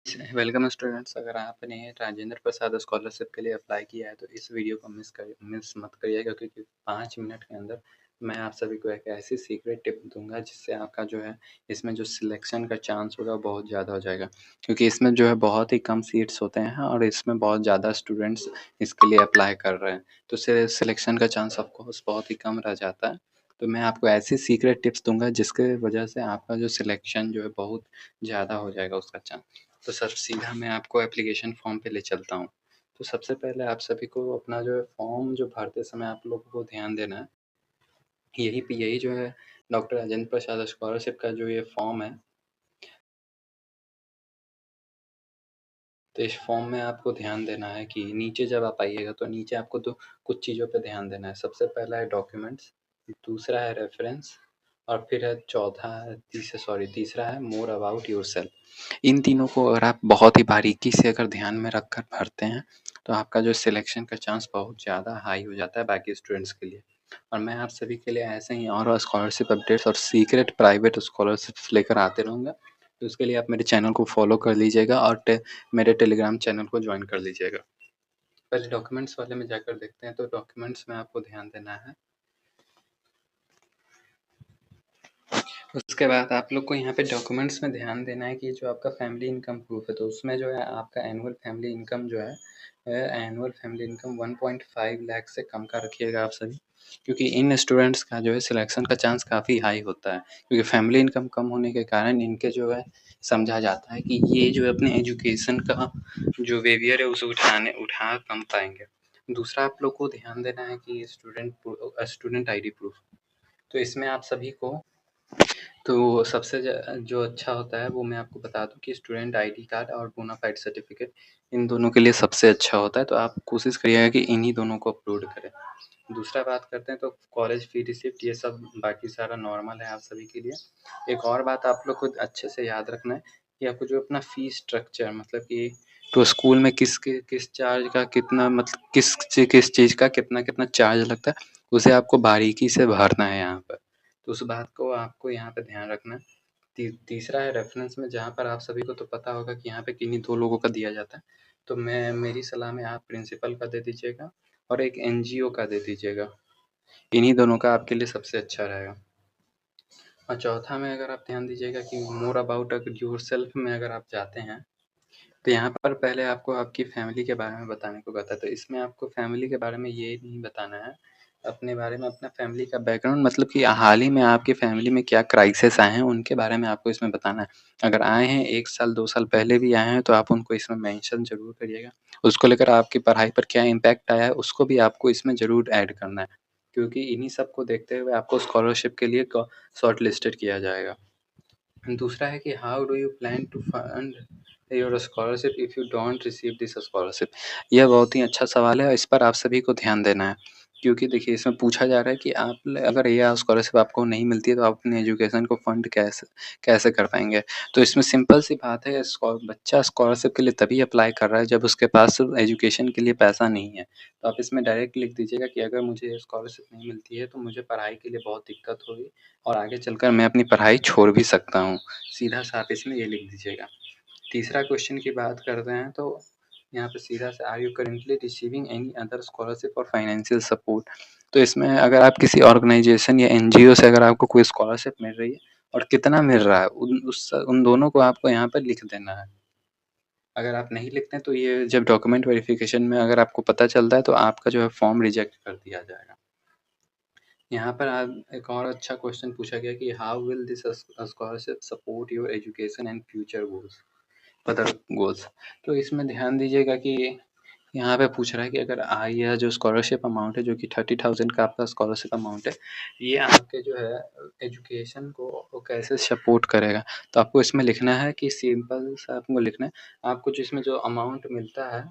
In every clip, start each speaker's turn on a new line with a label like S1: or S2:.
S1: Welcome students. अगर आपने Rajendra Prasad scholarship के लिए अप्लाई किया है तो इस वीडियो को मिस मत करिएगा, क्योंकि 5 मिनट के अंदर मैं आप सभी को एक ऐसी सीक्रेट टिप दूंगा जिससे आपका जो है इसमें जो सिलेक्शन का चांस होगा बहुत ज़्यादा हो जाएगा। क्योंकि इसमें जो है बहुत ही कम सीट्स होते हैं और इसमें बहुत ज़्यादा स्टूडेंट्स इसके लिए अप्लाई कर रहे हैं, तो सिलेक्शन का चांस ऑफकोर्स बहुत ही कम रह जाता है। तो मैं आपको ऐसी सीक्रेट टिप्स दूंगा जिसके वजह से आपका जो सिलेक्शन जो है बहुत ज़्यादा हो जाएगा उसका चांस। तो सर सीधा मैं आपको एप्लीकेशन फॉर्म पे ले चलता हूँ। तो सबसे पहले आप सभी को अपना जो है फॉर्म जो भरते समय आप लोगों को ध्यान देना है। यही जो है डॉक्टर राजेंद्र प्रसाद स्कॉलरशिप का जो ये फॉर्म है, तो इस फॉर्म में आपको ध्यान देना है कि नीचे जब आप आइएगा तो नीचे आपको तो कुछ चीज़ों पे ध्यान देना है। सबसे पहला है डॉक्यूमेंट्स, दूसरा है रेफरेंस और फिर है तीसरा है मोर अबाउट योरसेल्फ। इन तीनों को अगर आप बहुत ही बारीकी से अगर ध्यान में रखकर भरते हैं तो आपका जो सिलेक्शन का चांस बहुत ज़्यादा हाई हो जाता है बाकी स्टूडेंट्स के लिए। और मैं आप सभी के लिए ऐसे ही और स्कॉलरशिप अपडेट्स और सीक्रेट प्राइवेट स्कॉलरशिप्स लेकर आते रहूँगा। तो उसके लिए आप मेरे चैनल को फॉलो कर लीजिएगा और मेरे टेलीग्राम चैनल को ज्वाइन कर लीजिएगा। पहले डॉक्यूमेंट्स वाले में जाकर देखते हैं। तो डॉक्यूमेंट्स में आपको ध्यान देना है। उसके बाद आप लोग को यहाँ पे डॉक्यूमेंट्स में ध्यान देना है कि जो आपका फैमिली इनकम प्रूफ है तो उसमें जो है आपका एनुअल फैमिली इनकम जो है एनुअल फैमिली इनकम 1.5 लाख से कम का रखिएगा आप सभी। क्योंकि इन स्टूडेंट्स का जो है सिलेक्शन का चांस काफ़ी हाई होता है, क्योंकि फैमिली इनकम कम होने के कारण इनके जो है समझा जाता है कि ये जो है अपने एजुकेशन का जो वेवियर है उसे उठा कम पाएंगे। दूसरा आप लोग को ध्यान देना है कि स्टूडेंट आईडी प्रूफ। तो इसमें आप सभी को तो सबसे जो अच्छा होता है वो मैं आपको बता दूं कि स्टूडेंट आईडी कार्ड और बोनाफाइड सर्टिफिकेट इन दोनों के लिए सबसे अच्छा होता है। तो आप कोशिश करिएगा कि इन्हीं दोनों को अपलोड करें। दूसरा बात करते हैं तो कॉलेज फी रिसिप्ट, ये सब बाकी सारा नॉर्मल है आप सभी के लिए। एक और बात आप लोग को अच्छे से याद रखना है कि आपको जो अपना फी स्ट्रक्चर, मतलब कि तो स्कूल में किस चार्ज का कितना, मतलब किस चीज़ का कितना कितना चार्ज लगता है, उसे आपको बारीकी से भरना है यहाँ पर। तो उस बात को आपको यहाँ पे ध्यान रखना है। तीसरा है रेफरेंस में, जहाँ पर आप सभी को तो पता होगा कि यहाँ पे किन्हीं 2 लोगों का दिया जाता है। तो मेरी सलाह में आप प्रिंसिपल का दे दीजिएगा और एक एनजीओ का दे दीजिएगा। इन्हीं दोनों का आपके लिए सबसे अच्छा रहेगा। और चौथा में अगर आप ध्यान दीजिएगा कि मोर अबाउट योरसेल्फ में अगर आप जाते हैं तो यहाँ पर पहले आपको आपकी फैमिली के बारे में बताने को कहता है। तो इसमें आपको फैमिली के बारे में ये नहीं बताना है अपने बारे में, अपना फैमिली का बैकग्राउंड, मतलब कि हाल ही में आपकी फैमिली में क्या क्राइसिस आए हैं उनके बारे में आपको इसमें बताना है। अगर आए हैं 1 साल 2 साल पहले भी आए हैं तो आप उनको इसमें मेंशन ज़रूर करिएगा। उसको लेकर आपकी पढ़ाई पर क्या इम्पैक्ट आया है उसको भी आपको इसमें ज़रूर ऐड करना है, क्योंकि इन्हीं सब को देखते हुए आपको स्कॉलरशिप के लिए शॉर्ट लिस्टेड किया जाएगा। दूसरा है कि how do you plan to fund your scholarship if you don't receive this scholarship. यह बहुत ही अच्छा सवाल है और इस पर आप सभी को ध्यान देना है, क्योंकि देखिए इसमें पूछा जा रहा है कि आप अगर यह स्कॉलरशिप आपको नहीं मिलती है तो आप अपने एजुकेशन को फंड कैसे कैसे कर पाएंगे। तो इसमें सिंपल सी बात है, बच्चा स्कॉलरशिप के लिए तभी अप्लाई कर रहा है जब उसके पास एजुकेशन के लिए पैसा नहीं है। तो आप इसमें डायरेक्ट लिख दीजिएगा कि अगर मुझे स्कॉलरशिप नहीं मिलती है तो मुझे पढ़ाई के लिए बहुत दिक्कत होगी और आगे चलकर मैं अपनी पढ़ाई छोड़ भी सकता हूँ। सीधा साफ इसमें ये लिख दीजिएगा। तीसरा क्वेश्चन की बात करते हैं तो यहाँ पे सीधा से are you currently receiving any other scholarship और फाइनेंशियल सपोर्ट। तो इसमें अगर आप किसी ऑर्गेनाइजेशन या एनजीओ से अगर आपको कोई स्कॉलरशिप मिल रही है और कितना मिल रहा है उन दोनों को आपको यहाँ पर लिख देना है। अगर आप नहीं लिखते हैं तो ये जब डॉक्यूमेंट वेरिफिकेशन में अगर आपको पता चलता है तो आपका जो है फॉर्म रिजेक्ट कर दिया जाएगा। यहाँ पर आप एक और अच्छा क्वेश्चन पूछा गया कि how will this scholarship support your education and future other goals. तो इसमें ध्यान दीजिएगा कि यहाँ पे पूछ रहा है कि अगर यह जो स्कॉलरशिप अमाउंट है जो कि 30,000 का आपका स्कॉलरशिप अमाउंट है, ये आपके जो है एजुकेशन को वो कैसे सपोर्ट करेगा। तो आपको इसमें लिखना है कि सिंपल सा आपको लिखना है, आपको जो इसमें जो अमाउंट मिलता है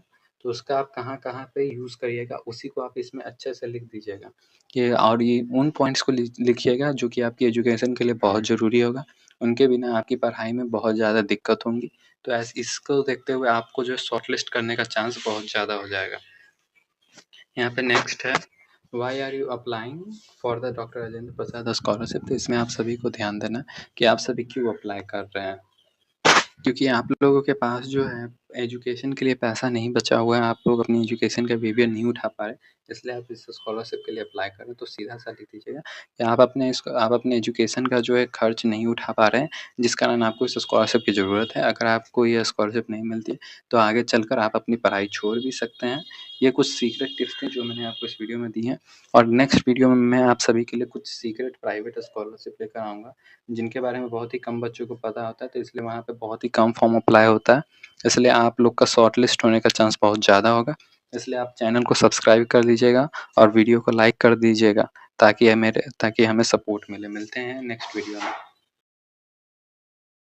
S1: तो उसका आप कहाँ-कहाँ पे यूज़ करिएगा उसी को आप इसमें अच्छे से लिख दीजिएगा। कि और ये उन पॉइंट्स को लिखिएगा जो कि आपकी एजुकेशन के लिए बहुत ज़रूरी होगा। उनके बिना आपकी पढ़ाई में बहुत ज़्यादा दिक्कत होंगी। तो इसको देखते हुए आपको जो है शॉर्टलिस्ट करने का चांस बहुत ज़्यादा हो जाएगा। यहाँ पे नेक्स्ट है why are you applying for the doctor Rajendra Prasad scholarship. तो इसमें आप सभी को ध्यान देना है कि आप सभी क्यों अप्लाई कर रहे हैं। क्योंकि आप लोगों के पास जो है एजुकेशन के लिए पैसा नहीं बचा हुआ है, आप लोग अपनी एजुकेशन का BBA नहीं उठा पा रहे, इसलिए आप इस स्कॉलरशिप के लिए अप्लाई कर रहे हैं। तो सीधा-सा लिख दीजिएगा कि आप अपने एजुकेशन का जो है खर्च नहीं उठा पा रहे हैं, जिस कारण आपको इस स्कॉलरशिप की ज़रूरत है। अगर आपको ये स्कॉलरशिप नहीं मिलती है, तो आगे चलकर आप अपनी पढ़ाई छोड़ भी सकते हैं। ये कुछ सीक्रेट टिप्स थी जो मैंने आपको इस वीडियो में दी हैं, और नेक्स्ट वीडियो में मैं आप सभी के लिए कुछ सीक्रेट प्राइवेट स्कॉलरशिप लेकर आऊँगा, जिनके बारे में बहुत ही कम बच्चों को पता होता है, तो इसलिए वहाँ पे बहुत ही कम फॉर्म अप्लाई होता है। इसलिए आप लोग का शॉर्टलिस्ट होने का चांस बहुत ज़्यादा होगा। इसलिए आप चैनल को सब्सक्राइब कर लीजिएगा और वीडियो को लाइक कर दीजिएगा, ताकि हमें सपोर्ट मिले। मिलते हैं नेक्स्ट वीडियो में।